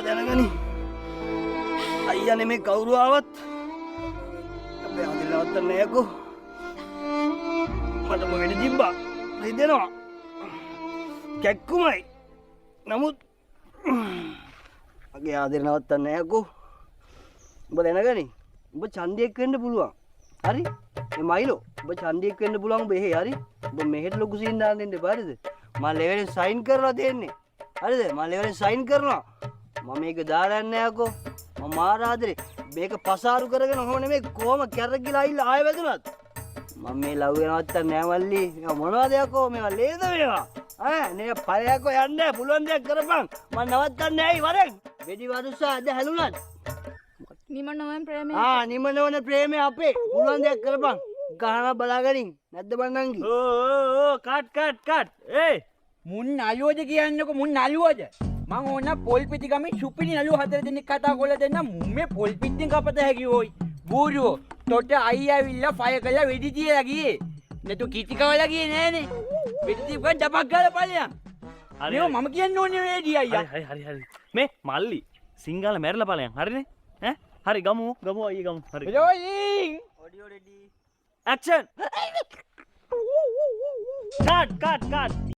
දැනගනි. අයියනේ මේ කවුරු ආවත් අපේ අදින් නවත්තන්නේ නෑකෝ. මට මොකෙද තිබ්බා? රිදෙනවා. කැක්කුමයි. නමුත් මගේ ආදින් නවත්තන්නේ නෑකෝ. ඔබ දැනගනි. ඔබ ඡන්දයක් වෙන්න පුළුවන්. හරි? මේ මයිලෝ ඔබ ඡන්දයක් වෙන්න පුළුවන් ඔබ එහෙ හරි? ඔබ මෙහෙට ලොකු සීන් දාන්න දෙන්න එපා හරිද? මම ලෙවලෙන් සයින් කරලා දෙන්නේ. හරිද? මම ලෙවලෙන් සයින් කරනවා. මම මේක දාලා නැහැ අකෝ. මම ආරාදරේ මේක පසාරු කරගෙන ඔහොම නෙමෙයි කොහම කැරකිලා ආයිලා ආයෙ වැදුනත්. මම මේ ලව් වෙනවත් නැහැ මල්ලි. මේවා මොනවද යකෝ? මේවා ලේද මේවා? නේ පරයකෝ යන්නේ පුළුවන් දෙයක් කරපන්. මම නවත්තන්නේ ඇයි වරෙන්? වෙඩි වරුසා අද හැලුණත්. නිමනෝන් ප්‍රේමය. නිමනෝන ප්‍රේමය අපේ. පුළුවන් දෙයක් කරපන්. ගහනවා බලාගනින්. නැද්ද බන්නන්ගි? ඕ කට්. මුන් නළුවද කියන්නකො මුන් නළුවද? මං ඕන පොල් පිටි ගමේ සුපිරි නළුව 4 දෙනෙක් කතා කරලා දෙන්න මේ පොල් පිටින් කපත හැකි ඕයි. බූරුවෝ තොට අයියා ඇවිල්ලා ෆයර් කරලා වෙඩි තියලා ගියේ. නැතු කිචි කවලා ගියේ නෑනේ. වෙඩි තියපන් ඩබක් ගාලා ඵලයන්. හරි මම කියන්න ඕනේ වෙඩි අයියා. හරි. මේ මල්ලි සිංගල මැරලා ඵලයන්. හරිනේ? ඈ? හරි ගමු අයියේ ගමු. හරි. Rolling. Audio ready. Action. Cut.